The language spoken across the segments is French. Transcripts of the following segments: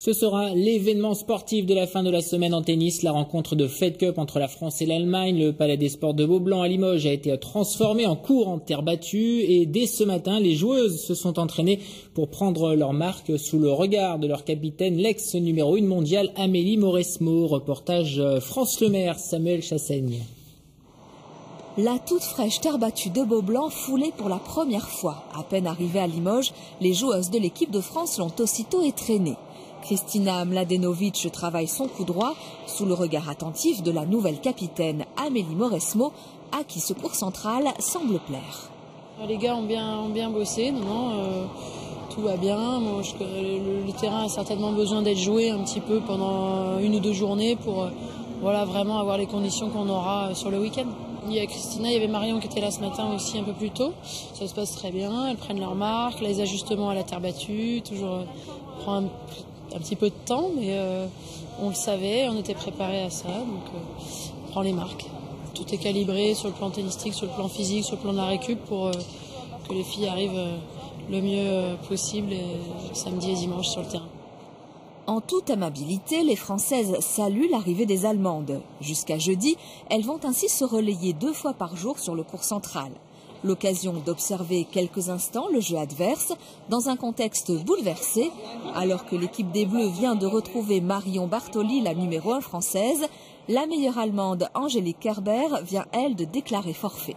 Ce sera l'événement sportif de la fin de la semaine en tennis, la rencontre de Fed Cup entre la France et l'Allemagne. Le Palais des Sports de Beaublanc à Limoges a été transformé en cours en terre battue et dès ce matin, les joueuses se sont entraînées pour prendre leur marque sous le regard de leur capitaine, l'ex numéro 1 mondiale Amélie Mauresmo. Reportage France Le Maire, Samuel Chassaigne. La toute fraîche terre battue de Beaublanc foulée pour la première fois. À peine arrivée à Limoges, les joueuses de l'équipe de France l'ont aussitôt étraînée. Kristina Mladenovic travaille son coup droit sous le regard attentif de la nouvelle capitaine Amélie Mauresmo, à qui ce cours central semble plaire. Les gars ont bien bossé, tout va bien. Le terrain a certainement besoin d'être joué un petit peu pendant 1 ou 2 journées pour vraiment avoir les conditions qu'on aura sur le week-end. Il y a Kristina, il y avait Marion qui était là ce matin aussi un peu plus tôt. Ça se passe très bien, elles prennent leur marque, les ajustements à la terre battue, toujours prend un petit peu de temps, mais on le savait, on était préparé à ça, donc on prend les marques. Tout est calibré sur le plan tennistique, sur le plan physique, sur le plan de la récup pour que les filles arrivent le mieux possible samedi et dimanche sur le terrain. En toute amabilité, les Françaises saluent l'arrivée des Allemandes. Jusqu'à jeudi, elles vont ainsi se relayer 2 fois par jour sur le court central. L'occasion d'observer quelques instants le jeu adverse dans un contexte bouleversé, alors que l'équipe des Bleus vient de retrouver Marion Bartoli, la numéro 1 française. La meilleure allemande Angélique Kerber vient, elle, de déclarer forfait.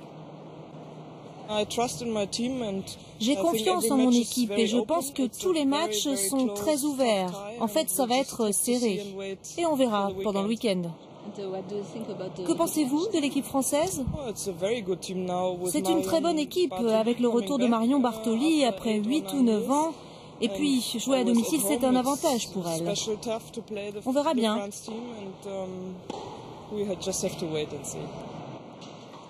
J'ai confiance en mon équipe et je pense que tous les matchs sont très ouverts. En fait, ça va être serré. Et on verra pendant le week-end. Que pensez-vous de l'équipe française? C'est une très bonne équipe avec le retour de Marion Bartoli après 8 ou 9 ans. Et puis, jouer à domicile, c'est un avantage pour elle. On verra bien.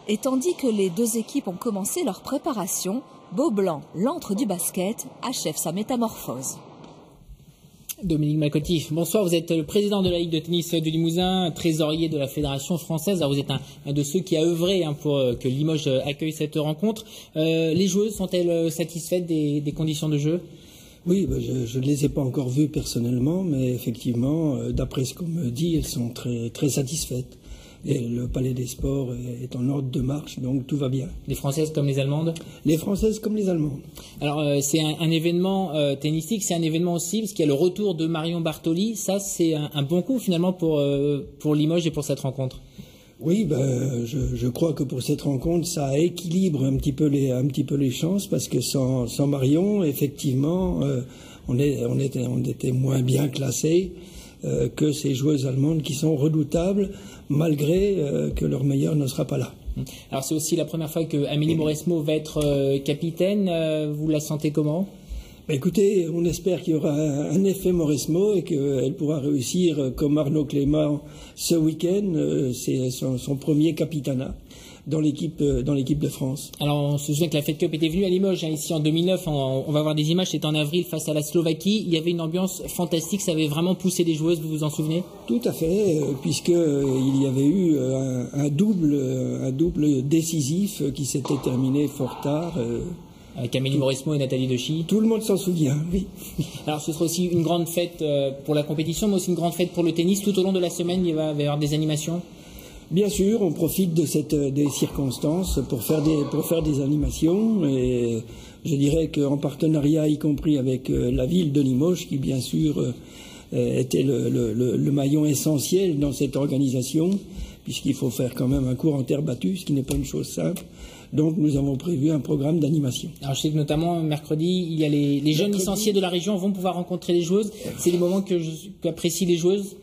Et tandis que les 2 équipes ont commencé leur préparation, Beaublanc, l'antre du basket, achève sa métamorphose. Dominique Macotti, bonsoir, vous êtes le président de la Ligue de tennis du Limousin, trésorier de la Fédération française. Alors vous êtes un de ceux qui a œuvré pour que Limoges accueille cette rencontre. Les joueuses sont-elles satisfaites des conditions de jeu? Oui, je ne les ai pas encore vues personnellement, mais effectivement, d'après ce qu'on me dit, elles sont très, très satisfaites. Et le Palais des Sports est en ordre de marche, donc tout va bien. Les Françaises comme les Allemandes? Les Françaises comme les Allemandes. Alors c'est un événement tennistique, c'est un événement aussi, parce qu'il y a le retour de Marion Bartoli. Ça, c'est un bon coup finalement pour Limoges et pour cette rencontre. Oui, je crois que pour cette rencontre, ça équilibre un petit peu les chances, parce que sans Marion, effectivement, on était moins bien classés que ces joueuses allemandes qui sont redoutables, malgré que leur meilleur ne sera pas là. Alors c'est aussi la première fois que Amélie Mauresmo va être capitaine. Vous la sentez comment? Écoutez, on espère qu'il y aura un effet Mauresmo et qu'elle pourra réussir comme Arnaud Clément ce week-end. C'est son premier capitanat dans l'équipe de France. Alors on se souvient que la Fed Cup était venue à Limoges ici en 2009, on va voir des images, c'était en avril face à la Slovaquie, il y avait une ambiance fantastique, ça avait vraiment poussé les joueuses, vous vous en souvenez? Tout à fait, puisqu'il y avait eu un double décisif qui s'était terminé fort tard. Avec Amélie Mauresmo et Nathalie Dechy. Tout le monde s'en souvient, oui. Alors ce sera aussi une grande fête pour la compétition, mais aussi une grande fête pour le tennis. Tout au long de la semaine, il va y avoir des animations? Bien sûr, on profite des circonstances pour faire des animations, et je dirais qu'en partenariat, y compris avec la ville de Limoges, qui bien sûr était le maillon essentiel dans cette organisation, puisqu'il faut faire quand même un cours en terre battue, ce qui n'est pas une chose simple. Donc nous avons prévu un programme d'animation. Alors je sais que notamment mercredi, il y a les jeunes licenciés de la région vont pouvoir rencontrer les joueuses. C'est des moments qu'apprécient les joueuses?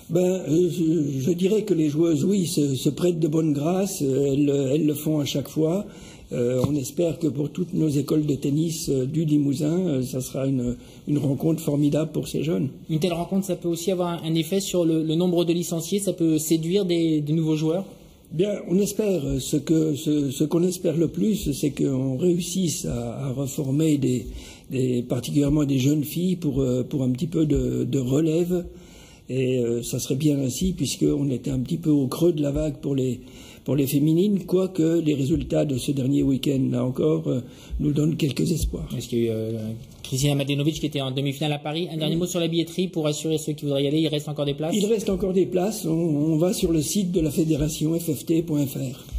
Je dirais que les joueuses, oui, se prêtent de bonne grâce, elles le font à chaque fois. On espère que pour toutes nos écoles de tennis du Limousin, ça sera une rencontre formidable pour ces jeunes. Une telle rencontre, ça peut aussi avoir un effet sur le nombre de licenciés, ça peut séduire des nouveaux joueurs? Bien, on espère. Ce qu'on espère le plus, c'est qu'on réussisse à reformer particulièrement des jeunes filles pour un petit peu de relève. Et ça serait bien ainsi, puisqu'on était un petit peu au creux de la vague pour les féminines, quoique les résultats de ce dernier week-end, là encore, nous donnent quelques espoirs. Est-ce qu'il y a eu Kristina Mladenovic qui était en demi-finale à Paris? Un dernier mot sur la billetterie pour assurer ceux qui voudraient y aller. Il reste encore des places? Il reste encore des places. On va sur le site de la fédération fft.fr.